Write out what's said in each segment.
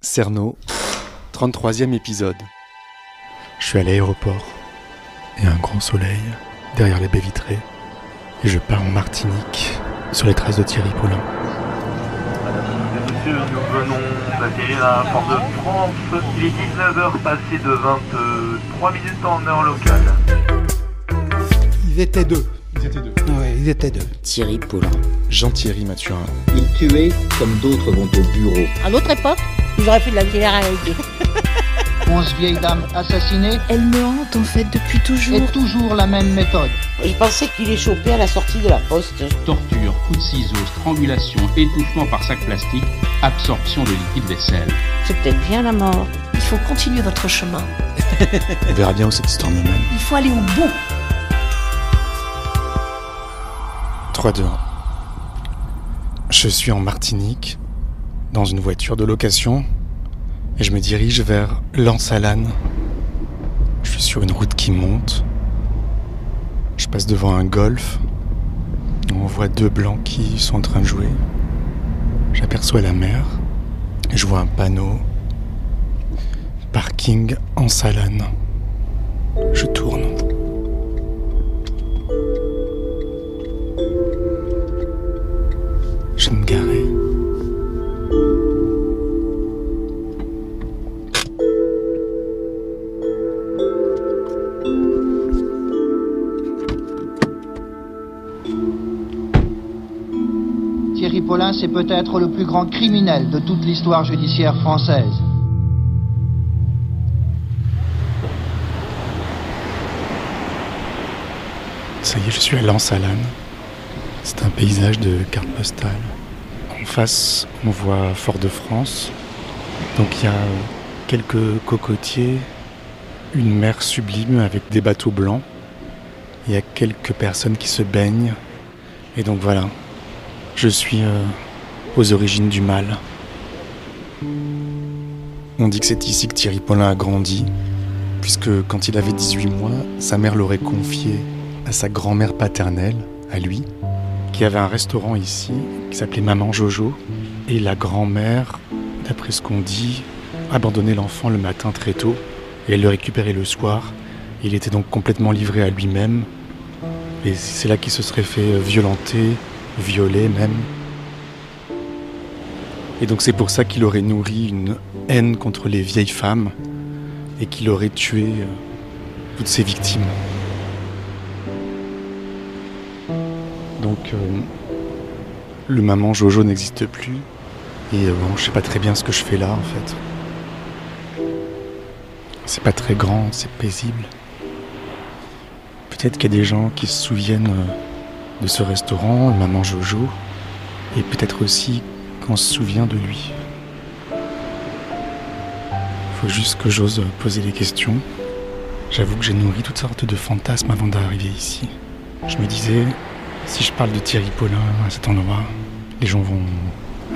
Cerno, 33e épisode. Je suis à l'aéroport. Il y a un grand soleil derrière les baies vitrées. Et je pars en Martinique, sur les traces de Thierry Paulin. Madame et messieurs, nous venons d'atterrir à Fort-de-France. Il est 19h passé de 23 minutes en heure locale. Ils étaient deux. Ouais, ils étaient deux. Thierry Paulin. Jean-Thierry Mathurin. Il tuait comme d'autres vont au bureau. À notre époque, ils auraient fait de la télé-réalité. 11 vieilles dames assassinées. Elle me hante en fait depuis toujours. Et toujours la même méthode. Je pensais qu'il est chopé à la sortie de la poste. Torture, coup de ciseaux, strangulation, étouffement par sac plastique, absorption de liquide vaisselle. C'est peut-être bien la mort. Il faut continuer votre chemin. On verra bien où cette histoire nous mène. Il faut aller au bout. 3, 2, 1. Je suis en Martinique, dans une voiture de location, et je me dirige vers Lansalane. Je suis sur une route qui monte. Je passe devant un golf. On voit deux blancs qui sont en train de jouer. J'aperçois la mer, et je vois un panneau. Parking en Salane. Je tourne. Je vais me garer. Thierry Paulin, c'est peut-être le plus grand criminel de toute l'histoire judiciaire française. Ça y est, je suis à Lansalane. C'est un paysage de carte postale. En face, on voit Fort-de-France. Donc il y a quelques cocotiers, une mer sublime avec des bateaux blancs. Il y a quelques personnes qui se baignent. Et donc voilà, je suis aux origines du mal. On dit que c'est ici que Thierry Paulin a grandi, puisque quand il avait 18 mois, sa mère l'aurait confié à sa grand-mère paternelle, à lui, qui avait un restaurant ici, qui s'appelait Maman Jojo. Et la grand-mère, d'après ce qu'on dit, abandonnait l'enfant le matin très tôt, et elle le récupérait le soir. Il était donc complètement livré à lui-même, et c'est là qu'il se serait fait violenter, violer même. Et donc c'est pour ça qu'il aurait nourri une haine contre les vieilles femmes, et qu'il aurait tué toutes ses victimes. Donc, le Maman Jojo n'existe plus. Et bon, je sais pas très bien ce que je fais là, en fait. C'est pas très grand, c'est paisible. Peut-être qu'il y a des gens qui se souviennent de ce restaurant, le Maman Jojo. Et peut-être aussi qu'on se souvient de lui. Faut juste que j'ose poser les questions. J'avoue que j'ai nourri toutes sortes de fantasmes avant d'arriver ici. Je me disais... si je parle de Thierry Paulin à cet endroit, les gens vont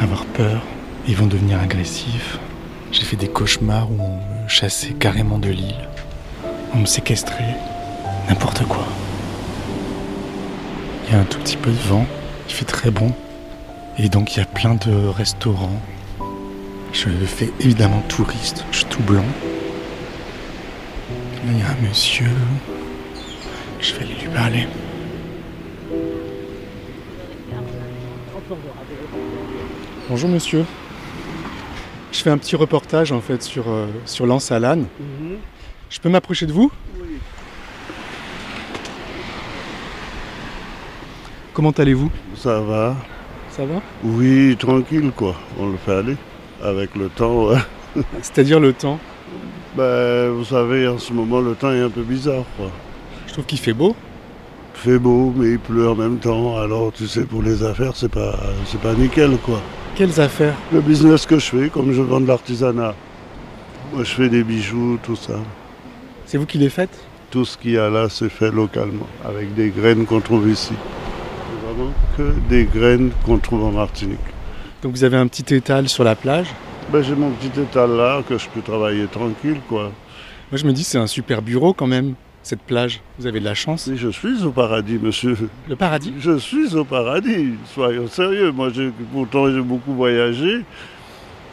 avoir peur, ils vont devenir agressifs. J'ai fait des cauchemars où on me chassait carrément de l'île, on me séquestrait, n'importe quoi. Il y a un tout petit peu de vent, il fait très bon, et donc il y a plein de restaurants. Je fais évidemment touriste, je suis tout blanc. Là il y a un monsieur, je vais aller lui parler. Bonjour monsieur. Je fais un petit reportage en fait sur Lansalane. Je peux m'approcher de vous ? Oui. Comment allez-vous ? Ça va. Ça va ? Oui, tranquille quoi. On le fait aller. Avec le temps. C'est-à-dire le temps ? Vous savez, en ce moment, le temps est un peu bizarre quoi. Je trouve qu'il fait beau. Il fait beau, mais il pleut en même temps. Alors, tu sais, pour les affaires, c'est pas nickel quoi. Quelles affaires ? Le business que je fais, comme je vends de l'artisanat. Moi, je fais des bijoux, tout ça. C'est vous qui les faites ? Tout ce qu'il y a là, c'est fait localement, avec des graines qu'on trouve ici. C'est vraiment que des graines qu'on trouve en Martinique. Donc vous avez un petit étal sur la plage ? J'ai mon petit étal là, que je peux travailler tranquille, quoi. Moi, je me dis, c'est un super bureau quand même, cette plage. Vous avez de la chance. Oui, je suis au paradis, monsieur. Le paradis ? Je suis au paradis, soyons sérieux. Pourtant, j'ai beaucoup voyagé.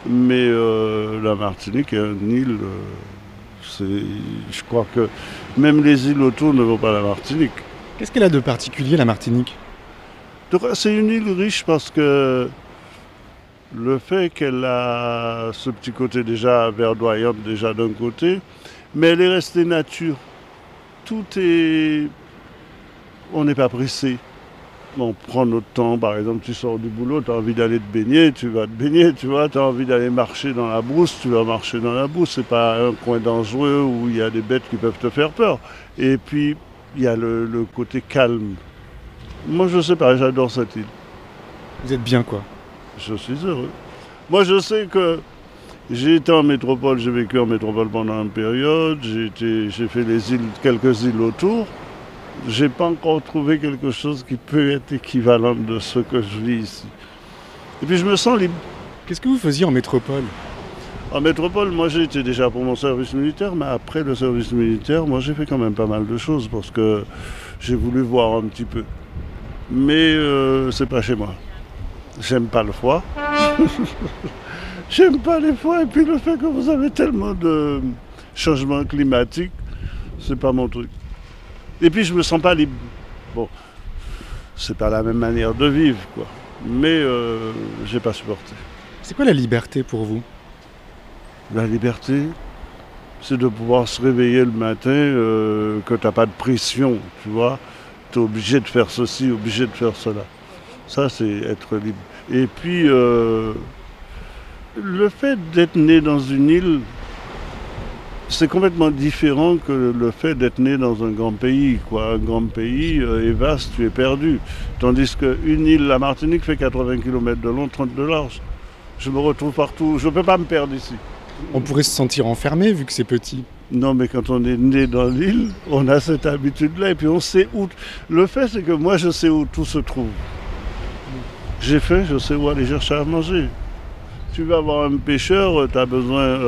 Mais la Martinique est une île, je crois que même les îles autour ne vont pas à la Martinique. Qu'est-ce qu'elle a de particulier, la Martinique? C'est une île riche parce que le fait qu'elle a ce petit côté déjà verdoyant déjà d'un côté, mais elle est restée nature. Tout est... On n'est pas pressé. On prend notre temps, par exemple, tu sors du boulot, tu as envie d'aller te baigner, tu vas te baigner, tu vois, tu as envie d'aller marcher dans la brousse, tu vas marcher dans la brousse. C'est pas un coin dangereux où il y a des bêtes qui peuvent te faire peur. Et puis, il y a le côté calme. Moi, je sais pas, j'adore cette île. Vous êtes bien, quoi? Je suis heureux. Moi, je sais que j'ai été en métropole, j'ai vécu en métropole pendant une période, j'ai fait quelques îles autour. J'ai pas encore trouvé quelque chose qui peut être équivalent de ce que je vis ici. Et puis je me sens libre. Qu'est-ce que vous faisiez en métropole? En métropole, moi j'ai été déjà pour mon service militaire, mais après le service militaire, moi j'ai fait quand même pas mal de choses parce que j'ai voulu voir un petit peu. Mais c'est pas chez moi. J'aime pas le froid. J'aime pas les froids et puis le fait que vous avez tellement de changements climatiques, c'est pas mon truc. Et puis je me sens pas libre. Bon, c'est pas la même manière de vivre, quoi. Mais j'ai pas supporté. C'est quoi la liberté pour vous? La liberté, c'est de pouvoir se réveiller le matin, que t'as pas de pression, tu vois. T'es obligé de faire ceci, obligé de faire cela. Ça, c'est être libre. Et puis, le fait d'être né dans une île, c'est complètement différent que le fait d'être né dans un grand pays, quoi. Un grand pays est vaste, tu es perdu. Tandis qu'une île, la Martinique, fait 80 km de long, 30 de large. Je me retrouve partout, je ne peux pas me perdre ici. On pourrait se sentir enfermé vu que c'est petit. Non, mais quand on est né dans l'île, on a cette habitude-là et puis on sait où... Le fait, c'est que moi, je sais où tout se trouve. J'ai faim, je sais où aller chercher à manger. Tu vas voir un pêcheur, tu as besoin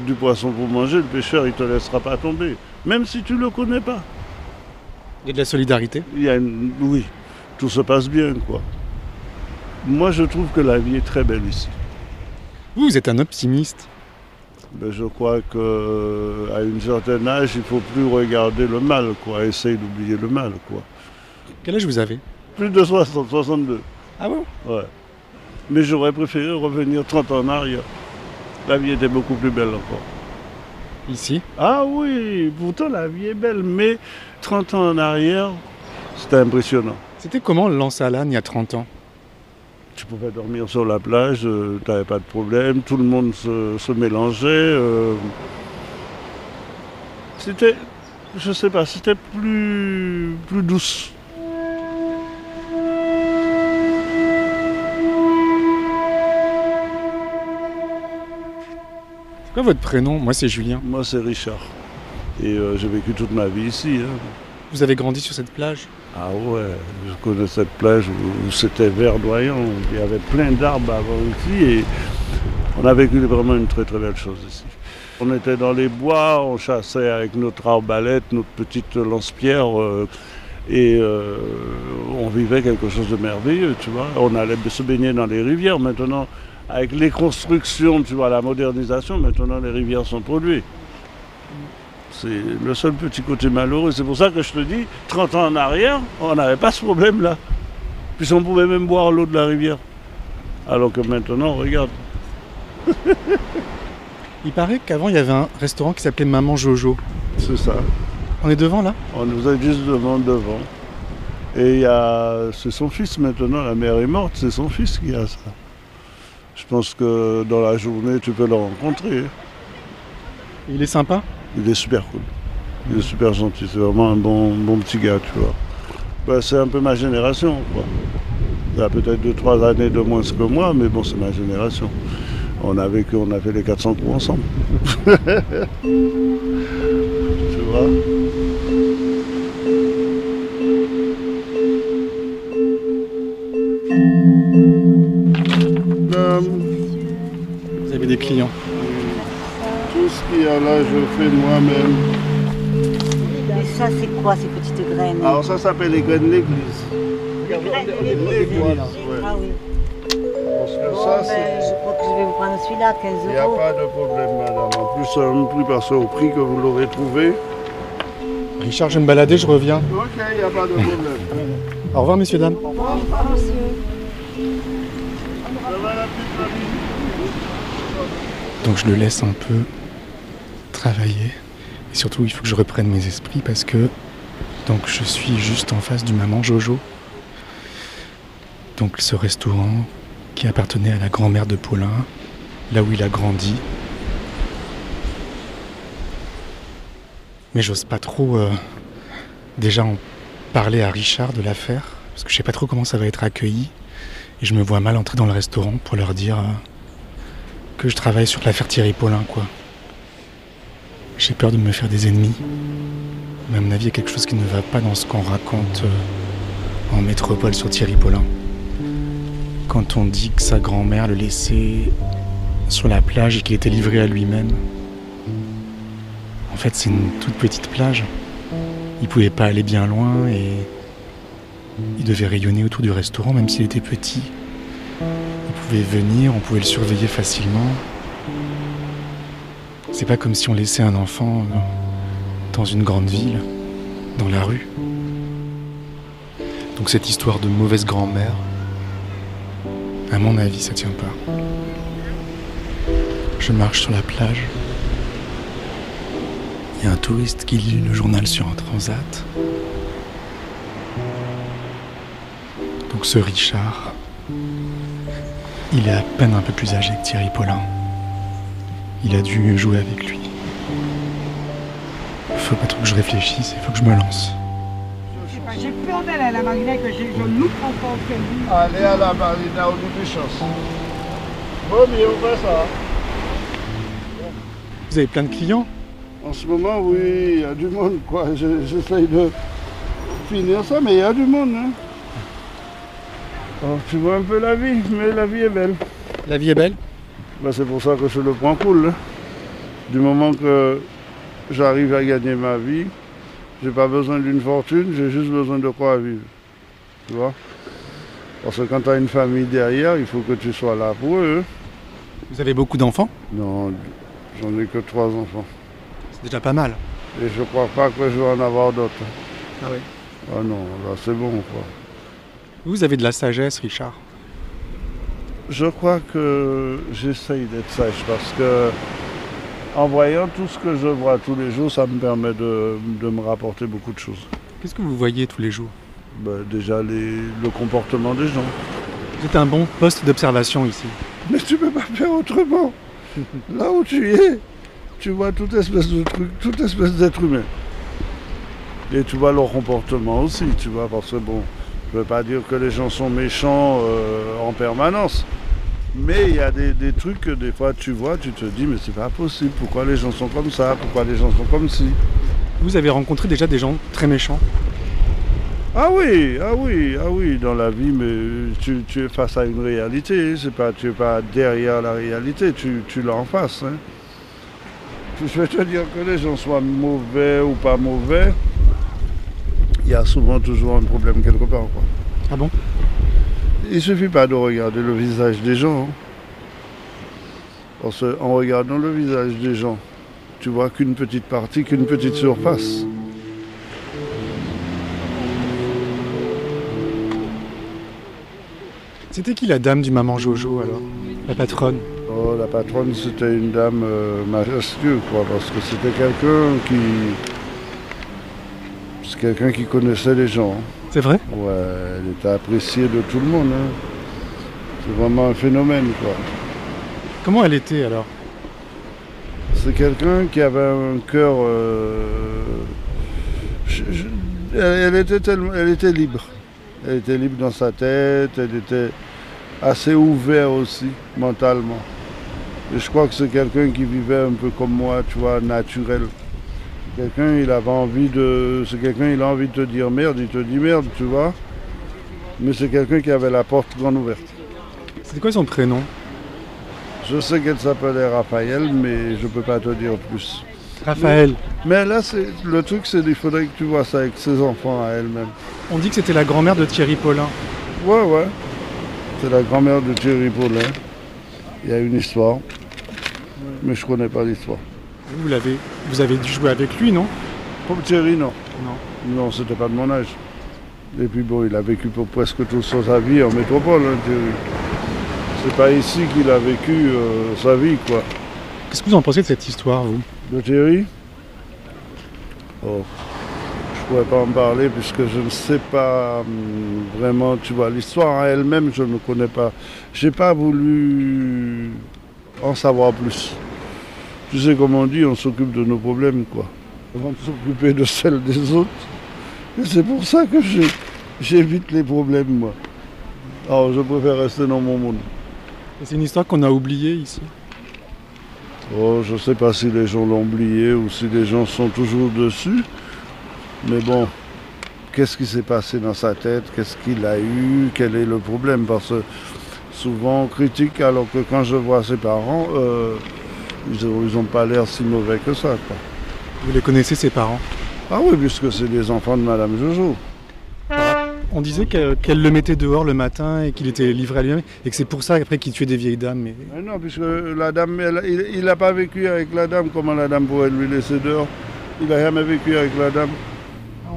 du poisson pour manger, le pêcheur, il ne te laissera pas tomber. Même si tu ne le connais pas. Il y a de la solidarité? Oui, tout se passe bien, quoi. Moi, je trouve que la vie est très belle ici. Vous êtes un optimiste. Ben, je crois qu'à une certaine âge, il ne faut plus regarder le mal, quoi. Essaye d'oublier le mal, quoi. Quel âge vous avez? Plus de 60, 62. Ah bon? Ouais. Mais j'aurais préféré revenir 30 ans en arrière. La vie était beaucoup plus belle encore. Ici? Ah oui, pourtant la vie est belle, mais 30 ans en arrière, c'était impressionnant. C'était comment l'Anse-à-Lannes il y a 30 ans? Tu pouvais dormir sur la plage, tu n'avais pas de problème, tout le monde se mélangeait. C'était, je sais pas, c'était plus douce. C'est quoi votre prénom? Moi c'est Julien. Moi c'est Richard. Et j'ai vécu toute ma vie ici. Hein. Vous avez grandi sur cette plage? Ah ouais, je connais cette plage où c'était verdoyant. Il y avait plein d'arbres avant ici et on a vécu vraiment une très très belle chose ici. On était dans les bois, on chassait avec notre arbalète, notre petite lance-pierre et on vivait quelque chose de merveilleux, tu vois. On allait se baigner dans les rivières. Maintenant, avec les constructions, tu vois, la modernisation, maintenant les rivières sont polluées. C'est le seul petit côté malheureux. C'est pour ça que je te dis, 30 ans en arrière, on n'avait pas ce problème-là. Puis on pouvait même boire l'eau de la rivière. Alors que maintenant, regarde. Il paraît qu'avant, il y avait un restaurant qui s'appelait Maman Jojo. C'est ça. On est devant, là? On nous a juste devant. Et c'est son fils maintenant, la mère est morte, c'est son fils qui a ça. Je pense que dans la journée, tu peux le rencontrer. Il est sympa? Il est super cool. Il est super gentil. C'est vraiment un bon petit gars, tu vois. Ben, c'est un peu ma génération, quoi. Il a peut-être 2-3 années de moins que moi, mais bon, c'est ma génération. On a fait les 400 coups ensemble. Tu vois? Vous avez des clients? Tout ce qu'il y a là, je fais moi-même. Et ça, c'est quoi ces petites graines? Alors ça s'appelle les graines d'église. Les graines d'église. Ouais. Ah oui. Bon, que Bon, ça, ben, c'est... je crois que je vais vous prendre celui-là, 15 Il n'y a euros. pas de problème, madame. En plus, un prix parce au prix que vous l'aurez trouvé. Richard, je vais me balader, je reviens. Ok, il n'y a pas de problème. Au revoir, messieurs, dames. Au revoir, monsieur. Ça va, la petite famille? Donc je le laisse un peu travailler. Et surtout, il faut que je reprenne mes esprits parce que donc je suis juste en face du Maman Jojo. Donc ce restaurant qui appartenait à la grand-mère de Paulin, là où il a grandi. Mais j'ose pas trop déjà en parler à Richard de l'affaire, parce que je sais pas trop comment ça va être accueilli. Et je me vois mal entrer dans le restaurant pour leur dire que je travaille sur l'affaire Thierry Paulin, quoi. J'ai peur de me faire des ennemis. Mais à mon avis, il y a quelque chose qui ne va pas dans ce qu'on raconte en métropole sur Thierry Paulin. Quand on dit que sa grand-mère le laissait sur la plage et qu'il était livré à lui-même. En fait, c'est une toute petite plage. Il pouvait pas aller bien loin et il devait rayonner autour du restaurant, même s'il était petit. Il pouvait venir, on pouvait le surveiller facilement. C'est pas comme si on laissait un enfant dans une grande ville, dans la rue. Donc cette histoire de mauvaise grand-mère, à mon avis, ça tient pas. Je marche sur la plage. Il y a un touriste qui lit le journal sur un transat. Donc ce Richard, il est à peine un peu plus âgé que Thierry Paulin. Il a dû jouer avec lui. Faut pas trop que je réfléchisse, il faut que je me lance. J'ai peur d'aller à la marina que je loupe encore que lui. Allez à la marina, on nous des chances. Bon, mais on fait ça. Vous avez plein de clients? En ce moment, oui, il y a du monde, quoi. J'essaye de finir ça, mais il y a du monde, hein. Alors, tu vois un peu la vie, mais la vie est belle. La vie est belle? Ben, c'est pour ça que je le prends cool. Hein. Du moment que j'arrive à gagner ma vie, j'ai pas besoin d'une fortune, j'ai juste besoin de quoi vivre. Tu vois? Parce que quand tu as une famille derrière, il faut que tu sois là pour eux. Vous avez beaucoup d'enfants? Non, j'en ai que 3 enfants. C'est déjà pas mal. Et je crois pas que je vais en avoir d'autres. Ah oui. Ah non, là c'est bon, quoi. Vous avez de la sagesse, Richard. Je crois que j'essaye d'être sage parce que en voyant tout ce que je vois tous les jours, ça me permet de me rapporter beaucoup de choses. Qu'est-ce que vous voyez tous les jours? Ben, déjà le comportement des gens. Vous êtes un bon poste d'observation ici. Mais tu peux pas faire autrement. Là où tu es, tu vois toute espèce de truc, toute espèce d'être humain. Et tu vois leur comportement aussi, tu vois, parce que bon, je ne veux pas dire que les gens sont méchants en permanence. Mais il y a des trucs que des fois tu vois, tu te dis mais c'est pas possible, pourquoi les gens sont comme ça, pourquoi les gens sont comme ci. Vous avez rencontré déjà des gens très méchants? Ah oui, dans la vie, mais tu es face à une réalité, tu n'es pas derrière la réalité, tu l'as en face. Hein. Je vais te dire que les gens soient mauvais ou pas mauvais, il y a souvent toujours un problème quelque part. Quoi. Ah bon? Il ne suffit pas de regarder le visage des gens. Hein. Parce qu'en regardant le visage des gens, tu vois qu'une petite partie, qu'une petite surface. C'était qui la dame du Maman Jojo alors? La patronne? Oh, la patronne, c'était une dame majestueuse, quoi, parce que c'était quelqu'un qui connaissait les gens. C'est vrai? Ouais, elle était appréciée de tout le monde. Hein. C'est vraiment un phénomène, quoi. Comment elle était alors? C'est quelqu'un qui avait un cœur... Elle était libre. Elle était libre dans sa tête, elle était assez ouverte aussi, mentalement. Et je crois que c'est quelqu'un qui vivait un peu comme moi, tu vois, naturel. Quelqu'un, il avait envie de... C'est quelqu'un, il a envie de te dire merde, il te dit merde, tu vois. Mais c'est quelqu'un qui avait la porte grande ouverte. C'était quoi son prénom? Je sais qu'elle s'appelait Raphaël, mais je ne peux pas te dire plus. Raphaël. Mais là, le truc, c'est qu'il faudrait que tu vois ça avec ses enfants à elle-même. On dit que c'était la grand-mère de Thierry Paulin. Ouais. C'est la grand-mère de Thierry Paulin. Il y a une histoire, mais je ne connais pas l'histoire. Vous avez dû jouer avec lui, non? Pour Thierry, non. Non. Non, c'était pas de mon âge. Et puis bon, il a vécu pour presque toute sa vie en métropole, hein, Thierry. C'est pas ici qu'il a vécu sa vie, quoi. Qu'est-ce que vous en pensez de cette histoire, vous? De Thierry? Oh, je pourrais pas en parler puisque je ne sais pas vraiment, tu vois, l'histoire en elle-même, je ne connais pas. J'ai pas voulu en savoir plus. Tu sais, comme on dit, on s'occupe de nos problèmes, quoi. Avant de s'occuper de celles des autres. Et c'est pour ça que j'évite les problèmes, moi. Alors, je préfère rester dans mon monde. Et c'est une histoire qu'on a oubliée ici? Oh, je ne sais pas si les gens l'ont oublié ou si les gens sont toujours dessus. Mais bon, qu'est-ce qui s'est passé dans sa tête? Qu'est-ce qu'il a eu? Quel est le problème? Parce que souvent on critique alors que quand je vois ses parents, ils n'ont pas l'air si mauvais que ça, quoi. Vous les connaissez, ses parents? Ah oui, puisque c'est des enfants de Madame Jojo. On disait qu'elle le mettait dehors le matin et qu'il était livré à lui-même et que c'est pour ça après qu'il tuait des vieilles dames. Mais non, puisque la dame, il n'a pas vécu avec la dame. Comment la dame pourrait lui laisser dehors? Il n'a jamais vécu avec la dame.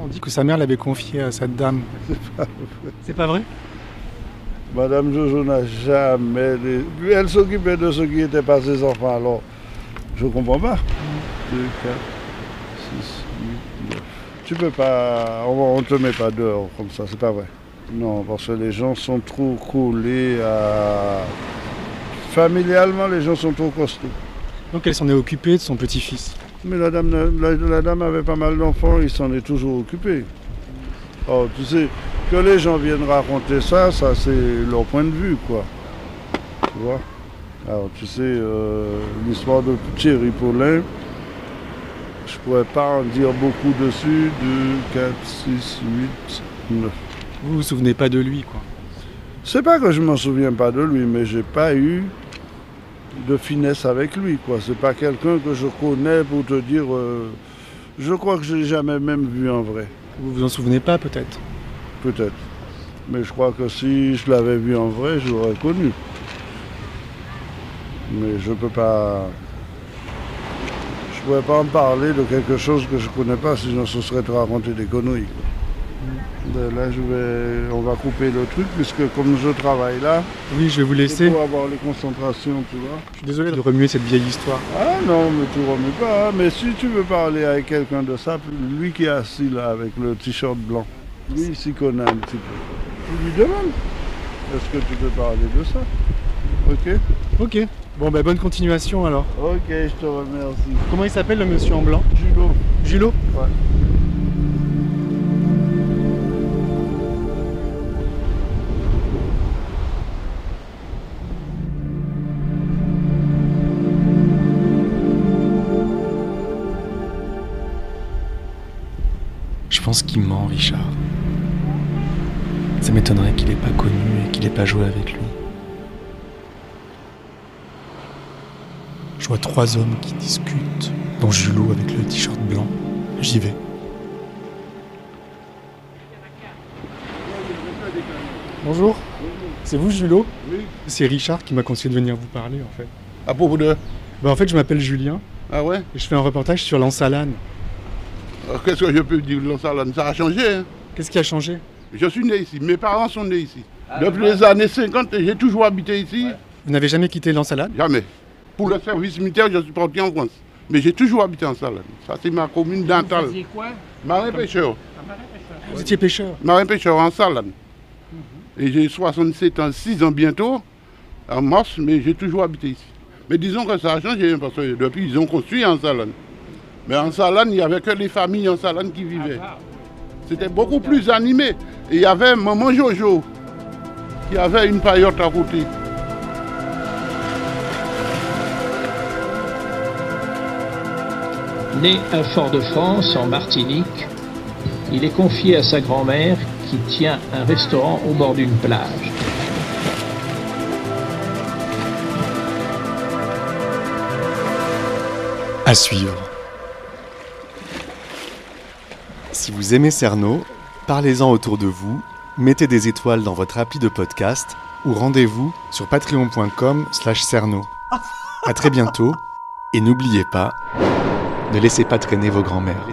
On dit que sa mère l'avait confié à cette dame. C'est pas vrai? Madame Jojo n'a jamais... Elle s'occupait de ce qui n'était pas ses enfants, alors je ne comprends pas. 2, 4, 6, 8, 9... Tu peux pas... On ne te met pas dehors comme ça, c'est pas vrai. Non, parce que les gens sont trop collés à... Familialement, les gens sont trop costauds. Donc elle s'en est occupée de son petit-fils? Mais la dame avait pas mal d'enfants, il s'en est toujours occupé. Oh, tu sais, que les gens viennent raconter ça c'est leur point de vue, quoi. Tu vois? Alors, tu sais, l'histoire de Thierry Paulin, je pourrais pas en dire beaucoup dessus. 2, 4, 6, 8, 9. Vous vous souvenez pas de lui, quoi? C'est pas que je m'en souviens pas de lui, mais j'ai pas eu de finesse avec lui, quoi. C'est pas quelqu'un que je connais pour te dire... je crois que je l'ai jamais même vu en vrai. Vous vous en souvenez pas, peut-être? Peut-être. Mais je crois que si je l'avais vu en vrai, je l'aurais connu. Mais je peux pas... Je pourrais pas en parler de quelque chose que je connais pas, sinon ce serait de raconter des conneries. Là, on va couper le truc, puisque comme je travaille là... Oui, je vais vous laisser. Pour avoir les concentrations, tu vois. Je suis désolé de remuer cette vieille histoire. Ah non, mais tu remues pas. Mais si tu veux parler avec quelqu'un de ça, lui qui est assis là, avec le t-shirt blanc, lui, il s'y connaît un petit peu. Tu lui demandes, est-ce que tu peux parler de ça? Ok? Ok. Bon, ben bonne continuation alors. Ok, je te remercie. Comment il s'appelle le monsieur en blanc? Julot. Julot? Ouais. Je pense qu'il ment, Richard. Ça m'étonnerait qu'il n'ait pas connu et qu'il n'ait pas joué avec lui. Je vois 3 hommes qui discutent, dont Julot avec le t-shirt blanc. J'y vais. Bonjour. C'est vous, Julot? Oui. C'est Richard qui m'a conseillé de venir vous parler, en fait. À propos de... En fait, je m'appelle Julien. Ah ouais? Et je fais un reportage sur l'Ansalane. Qu'est-ce que je peux dire de l'Ansalane? Ça a changé, hein? Qu'est-ce qui a changé? Je suis né ici, mes parents sont nés ici. Depuis les années 50, j'ai toujours habité ici. Vous n'avez jamais quitté l'Ansalane? Jamais. Pour le service militaire, je suis parti en France. Mais j'ai toujours habité en Salane. Ça, c'est ma commune dentale. Vous faisiez quoi? Marin-pêcheur. Vous étiez pêcheur? Marin-pêcheur en Salane. Et j'ai 67 ans, 6 ans bientôt, en mars, mais j'ai toujours habité ici. Mais disons que ça a changé, parce que depuis, ils ont construit en Salane. Mais en Salane, il n'y avait que les familles en Salane qui vivaient. C'était beaucoup plus animé. Et il y avait Maman Jojo, qui avait une paillote à côté. Né à Fort-de-France, en Martinique, il est confié à sa grand-mère qui tient un restaurant au bord d'une plage. À suivre. Si vous aimez Cerno, parlez-en autour de vous, mettez des étoiles dans votre appli de podcast ou rendez-vous sur patreon.com/cerno. À très bientôt, et n'oubliez pas, ne laissez pas traîner vos grands-mères.